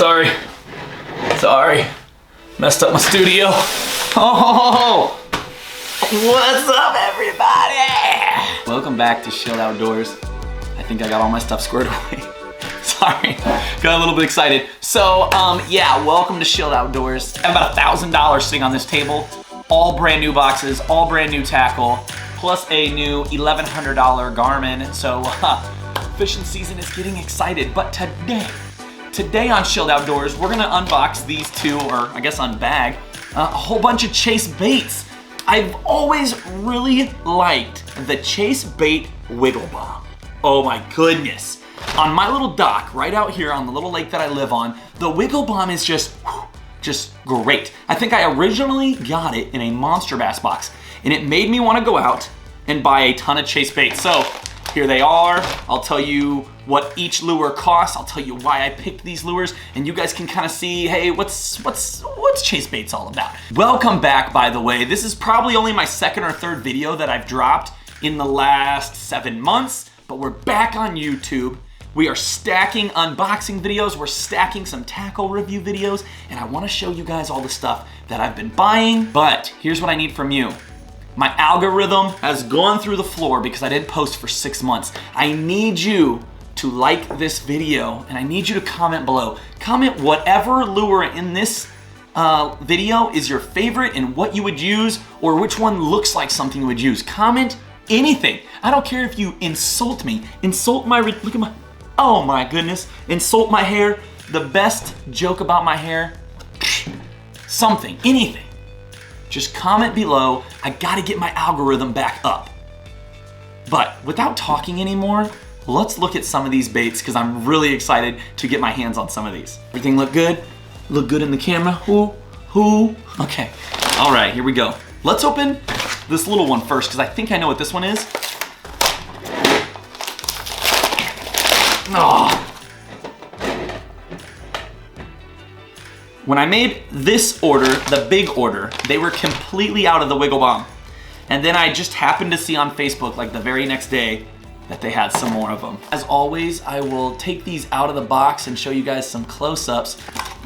Sorry. Messed up my studio. Oh, what's up, everybody? Welcome back to Chilled Outdoors. I think I got all my stuff squared away. Sorry, got a little bit excited. So, yeah, welcome to Chilled Outdoors. I have about $1,000 sitting on this table. All brand new boxes, all brand new tackle, plus a new $1,100 Garmin. So, fishing season is getting excited. But today on Chilled Outdoors, we're gonna unbox these two, or I guess unbag, a whole bunch of Chasebaits. I've always really liked the Chasebaits Wiggle Bomb. Oh my goodness. On my little dock, right out here on the little lake that I live on, the Wiggle Bomb is just great. I think I originally got it in a Monster Bass box, and it made me want to go out and buy a ton of Chasebaits. So here they are. I'll tell you what each lure costs. I'll tell you why I picked these lures, and you guys can kind of see, hey, what's Chasebaits all about? Welcome back, by the way. This is probably only my second or third video that I've dropped in the last 7 months, but we're back on YouTube. We are stacking unboxing videos, we're stacking some tackle review videos, and I wanna show you guys all the stuff that I've been buying, but here's what I need from you. My algorithm has gone through the floor because I didn't post for 6 months. I need you to like this video, and I need you to comment below. Comment whatever lure in this video is your favorite and what you would use, or which one looks like something you would use. Comment anything. I don't care if you insult me, insult my, look at my, oh my goodness, insult my hair, the best joke about my hair, something, anything. Just comment below. I gotta get my algorithm back up. But without talking anymore, let's look at some of these baits because I'm really excited to get my hands on some of these. Everything look good? Look good in the camera? Who? Okay, all right, here we go. Let's open this little one first because I think I know what this one is. Oh. When I made this order, the big order, they were completely out of the Wiggle Bomb. And then I just happened to see on Facebook, like the very next day, that they had some more of them. As always, I will take these out of the box and show you guys some close-ups.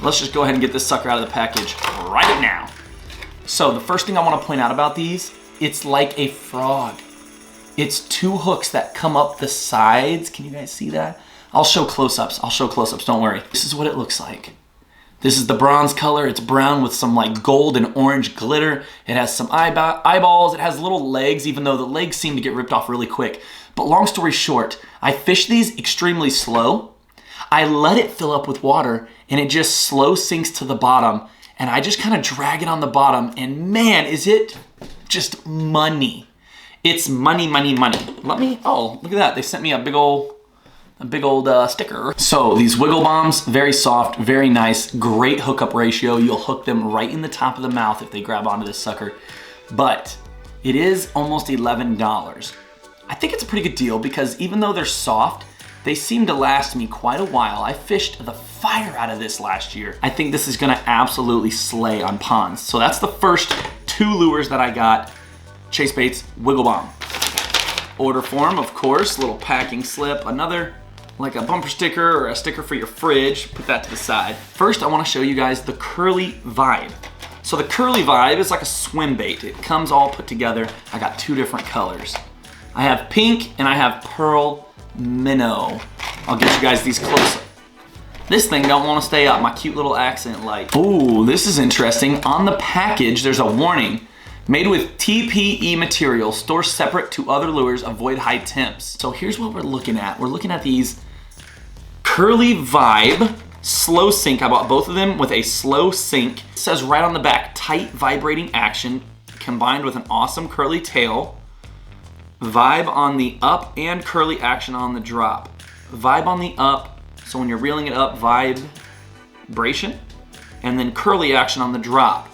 Let's just go ahead and get this sucker out of the package right now. So the first thing I want to point out about these, it's like a frog. It's two hooks that come up the sides. Can you guys see that? I'll show close-ups, don't worry. This is what it looks like. This is the bronze color. It's brown with some like gold and orange glitter. It has some eyeballs. It has little legs, even though the legs seem to get ripped off really quick. But long story short, I fish these extremely slow. I let it fill up with water and it just slow sinks to the bottom. And I just kind of drag it on the bottom, and man, is it just money. It's money, money, money. Oh, look at that. They sent me a big old sticker. So these Wiggle Bombs, very soft, very nice, great hookup ratio. You'll hook them right in the top of the mouth if they grab onto this sucker. But it is almost $11. I think it's a pretty good deal because even though they're soft, they seem to last me quite a while. I fished the fire out of this last year. I think this is gonna absolutely slay on ponds. So that's the first two lures that I got. Chasebaits Wiggle Bomb. Order form, of course, little packing slip, another like a bumper sticker or a sticker for your fridge. Put that to the side. First, I wanna show you guys the Curly Vibe. So the Curly Vibe is like a swim bait. It comes all put together. I got two different colors. I have pink and I have pearl minnow. I'll get you guys these close. This thing don't wanna stay up, my cute little accent light. Ooh, this is interesting. On the package, there's a warning. Made with TPE material, store separate to other lures, avoid high temps. So here's what we're looking at. We're looking at these Curly Vibe slow sink. I bought both of them with a slow sink. It says right on the back, tight vibrating action combined with an awesome curly tail. Vibe on the up and curly action on the drop. Vibe on the up, so when you're reeling it up, vibration, and then curly action on the drop.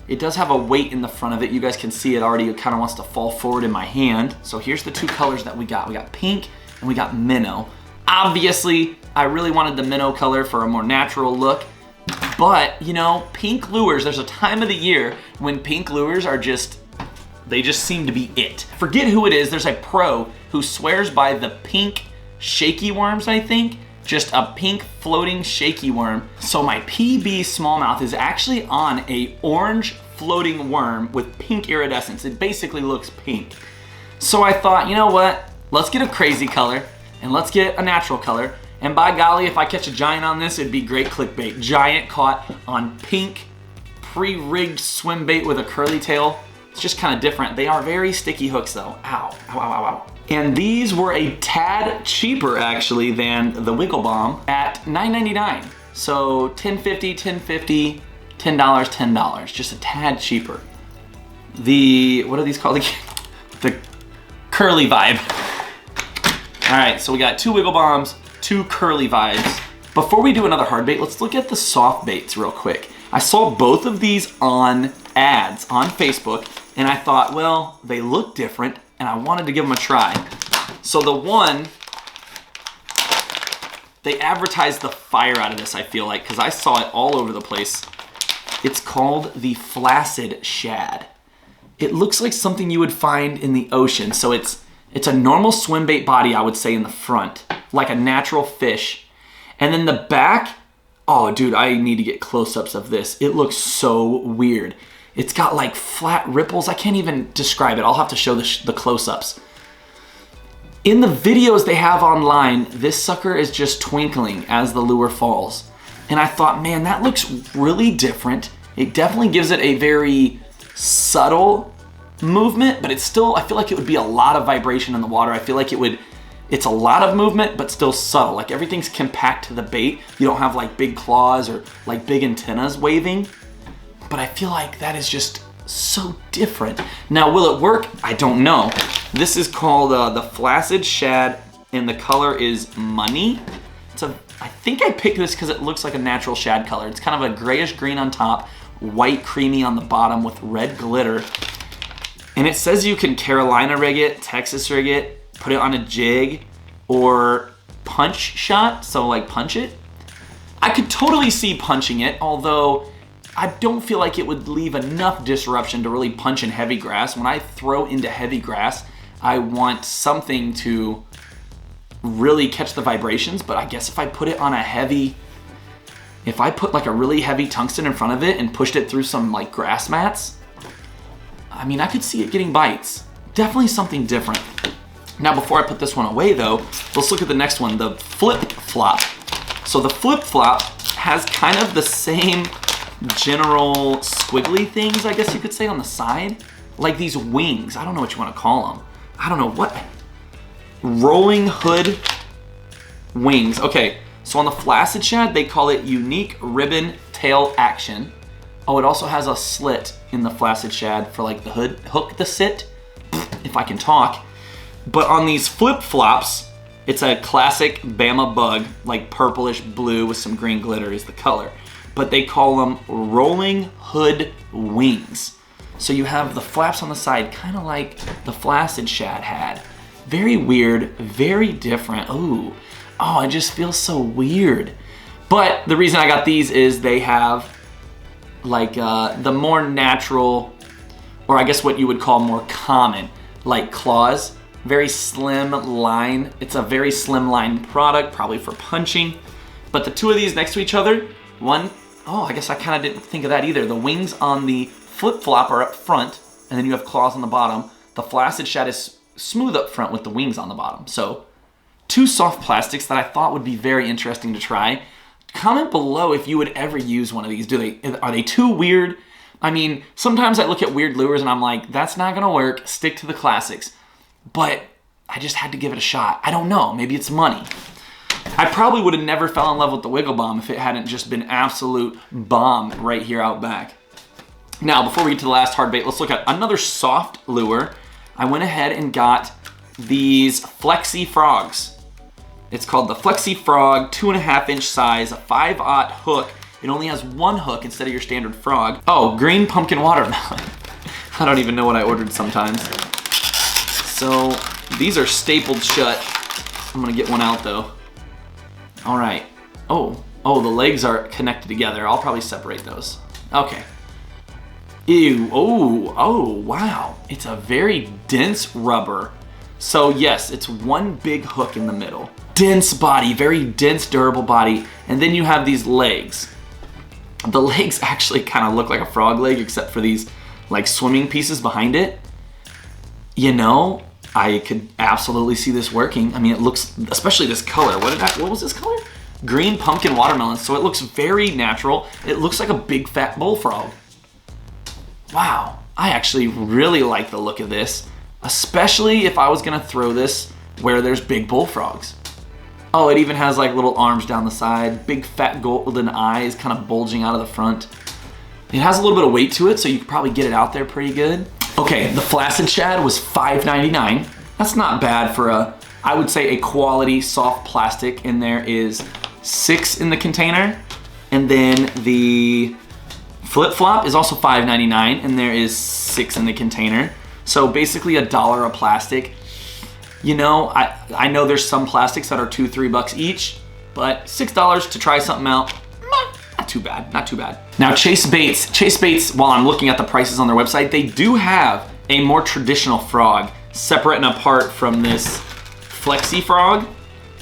It does have a weight in the front of it. You guys can see it already. It kind of wants to fall forward in my hand. So here's the two colors that we got. We got pink and we got minnow. Obviously, I really wanted the minnow color for a more natural look. But, you know, pink lures, there's a time of the year when pink lures are just, they just seem to be it. Forget who it is. There's a pro who swears by the pink shaky worms, I think. just a pink floating shaky worm. So my PB smallmouth is actually on a orange floating worm with pink iridescence. It basically looks pink. So I thought, you know what? Let's get a crazy color and let's get a natural color. And by golly, if I catch a giant on this, it'd be great clickbait. Giant caught on pink, pre-rigged swim bait with a curly tail. It's just kind of different. They are very sticky hooks though. Ow, ow, ow, ow, ow. And these were a tad cheaper actually than the Wiggle Bomb at $9.99. So $10.50, $10.50, $10, $10, just a tad cheaper. What are these called again? The Curly Vibe. All right, so we got 2 Wiggle Bombs, 2 Curly Vibes. Before we do another hard bait, let's look at the soft baits real quick. I saw both of these on ads on Facebook, and I thought, well, they look different, and I wanted to give them a try. So the one, they advertised the fire out of this, I feel like, because I saw it all over the place. It's called the Flaccid Shad. It looks like something you would find in the ocean. So it's a normal swim bait body, I would say, in the front, like a natural fish. And then the back, oh dude, I need to get close-ups of this. It looks so weird. It's got like flat ripples. I can't even describe it. I'll have to show the close-ups. In the videos they have online, this sucker is just twinkling as the lure falls. And I thought, man, that looks really different. It definitely gives it a very subtle movement, but it's still, I feel like it would be a lot of vibration in the water. I feel like it's a lot of movement, but still subtle. Like everything's compact to the bait. You don't have like big claws or like big antennas waving, but I feel like that is just so different. Now, will it work? I don't know. This is called the Flaccid Shad, and the color is Money. I think I picked this because it looks like a natural shad color. It's kind of a grayish green on top, white creamy on the bottom with red glitter. And it says you can Carolina rig it, Texas rig it, put it on a jig, or punch shot, so like punch it. I could totally see punching it, although I don't feel like it would leave enough disruption to really punch in heavy grass. When I throw into heavy grass, I want something to really catch the vibrations, but I guess if I put it on if I put like a really heavy tungsten in front of it and pushed it through some like grass mats, I mean, I could see it getting bites. Definitely something different. Now, before I put this one away though, let's look at the next one, the Flip Flop. So the Flip Flop has kind of the same general squiggly things, I guess you could say, on the side. Like these wings, I don't know what you want to call them. I don't know what. Rolling hood wings. Okay, so on the Flaccid Shad, they call it Unique Ribbon Tail Action. Oh, it also has a slit in the Flaccid Shad for like the hook the sit, if I can talk. But on these Flip Flops, it's a classic Bama bug, like purplish blue with some green glitter is the color. But they call them Rolling Hood Wings. So you have the flaps on the side, kind of like the Flaccid Shad had. Very weird, very different. Ooh, oh, it just feels so weird. But the reason I got these is they have like the more natural, or I guess what you would call more common, like claws. Very slim line. It's a very slim line product, probably for punching. But the two of these next to each other, one, oh, I guess I kind of didn't think of that either. The wings on the Flip Flop are up front, and then you have claws on the bottom. The Flaccid Shad is smooth up front with the wings on the bottom. So 2 soft plastics that I thought would be very interesting to try. Comment below if you would ever use one of these. Are they too weird? I mean, sometimes I look at weird lures and I'm like, that's not gonna work, stick to the classics. But I just had to give it a shot. I don't know, maybe it's money. I probably would have never fell in love with the Wiggle Bomb if it hadn't just been absolute bomb right here out back. Now, before we get to the last hard bait, let's look at another soft lure. I went ahead and got these Flexi Frogs. It's called the Flexi Frog, 2.5 inch size, a 5/0 hook. It only has 1 hook instead of your standard frog. Oh, green pumpkin watermelon. I don't even know what I ordered sometimes. So these are stapled shut. I'm gonna get one out though. All right. Oh, the legs are connected together. I'll probably separate those. Okay. Ew, oh, wow. It's a very dense rubber. So yes, it's one big hook in the middle. Dense body, very dense, durable body. And then you have these legs. The legs actually kind of look like a frog leg, except for these like swimming pieces behind it. You know, I could absolutely see this working. I mean, it looks, especially this color. What was this color? Green pumpkin watermelon. So it looks very natural. It looks like a big fat bullfrog. Wow, I actually really like the look of this, especially if I was gonna throw this where there's big bullfrogs. Oh, it even has like little arms down the side, big fat golden eyes kind of bulging out of the front. It has a little bit of weight to it, so you could probably get it out there pretty good. Okay, the flaccid shad was $5.99. That's not bad for I would say a quality soft plastic, and there is 6 in the container. And then the flip-flop is also $5.99, and there is 6 in the container. So basically $1 a plastic. You know, I know there's some plastics that are $2, $3 each, but $6 to try something out, not too bad, not too bad. Now Chasebaits, while I'm looking at the prices on their website, they do have a more traditional frog, separate and apart from this flexi frog.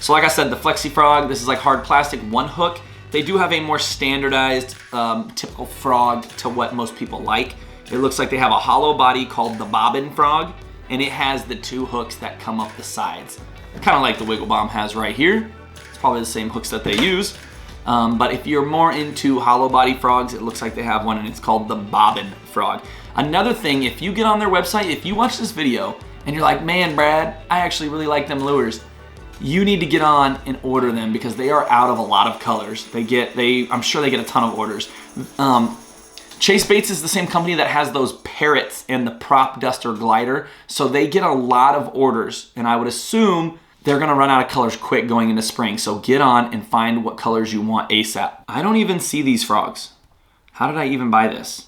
So like I said, the flexi frog, this is like hard plastic, one hook. They do have a more standardized, typical frog to what most people like. It looks like they have a hollow body called the bobbin frog, and it has the 2 hooks that come up the sides. Kind of like the Wiggle Bomb has right here. It's probably the same hooks that they use. But if you're more into hollow body frogs, it looks like they have one, and it's called the bobbin frog. Another thing, if you get on their website, if you watch this video and you're like, man, Brad, I actually really like them lures, you need to get on and order them because they are out of a lot of colors. I'm sure they get a ton of orders. Chasebaits is the same company that has those parrots and the prop duster glider, so they get a lot of orders, and I would assume they're gonna run out of colors quick going into spring. So get on and find what colors you want ASAP. I don't even see these frogs. How did I even buy this?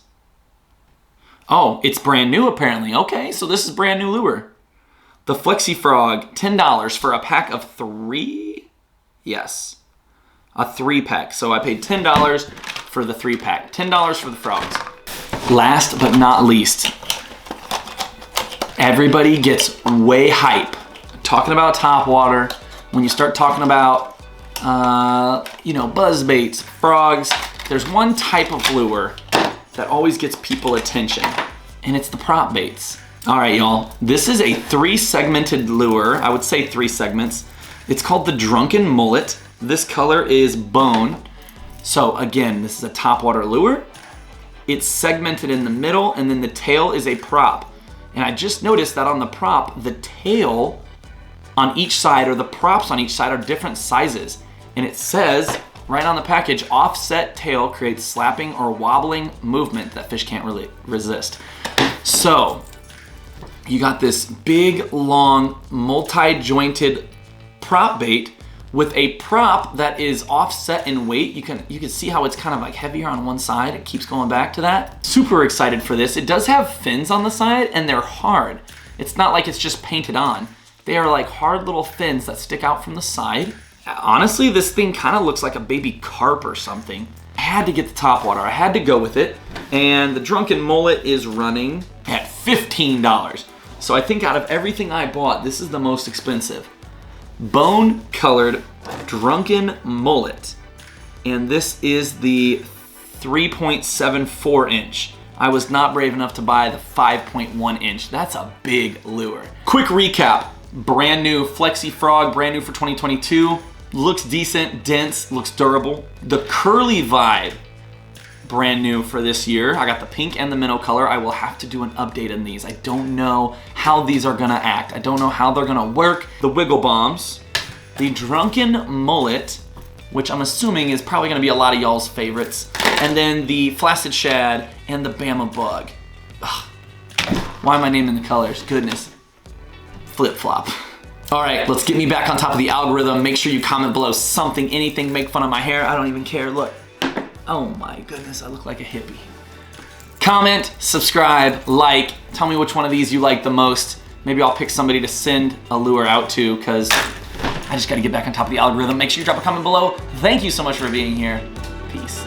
Oh, it's brand new apparently. Okay, so this is brand new lure. The Flexi Frog, $10 for a pack of 3? Yes, a 3-pack. So I paid $10 for the 3-pack. $10 for the frogs. Last but not least, everybody gets way hype talking about topwater. When you start talking about, you know, buzzbaits, frogs, there's one type of lure that always gets people attention, and it's the prop baits. All right, y'all, this is a 3-segmented lure. I would say 3 segments. It's called the Drunken Mullet. This color is bone. So again, this is a topwater lure. It's segmented in the middle, and then the tail is a prop. And I just noticed that on the prop, the tail on each side, or the props on each side, are different sizes. And it says right on the package, offset tail creates slapping or wobbling movement that fish can't really resist. So you got this big, long, multi-jointed prop bait with a prop that is offset in weight. You can see how it's kind of like heavier on one side. It keeps going back to that. Super excited for this. It does have fins on the side, and they're hard. It's not like it's just painted on. They are like hard little fins that stick out from the side. Honestly, this thing kind of looks like a baby carp or something. I had to get the topwater. I had to go with it. And the Drunken Mullet is running at $15. So I think out of everything I bought, this is the most expensive. Bone colored Drunken Mullet. And this is the 3.74 inch. I was not brave enough to buy the 5.1 inch. That's a big lure. Quick recap. Brand new Flexi Frog, brand new for 2022. Looks decent, dense, looks durable. The Curly Vibe, brand new for this year. I got the pink and the minnow color. I will have to do an update on these. I don't know how these are gonna act. I don't know how they're gonna work. The Wiggle Bombs, the Drunken Mullet, which I'm assuming is probably gonna be a lot of y'all's favorites, and then the Flaccid Shad and the Bama Bug. Ugh. Why am I naming the colors? Goodness. Flip-flop. All right, let's get me back on top of the algorithm. Make sure you comment below something, anything, make fun of my hair. I don't even care, look. Oh my goodness, I look like a hippie. Comment, subscribe, like, tell me which one of these you like the most. Maybe I'll pick somebody to send a lure out to, because I just gotta get back on top of the algorithm. Make sure you drop a comment below. Thank you so much for being here. Peace.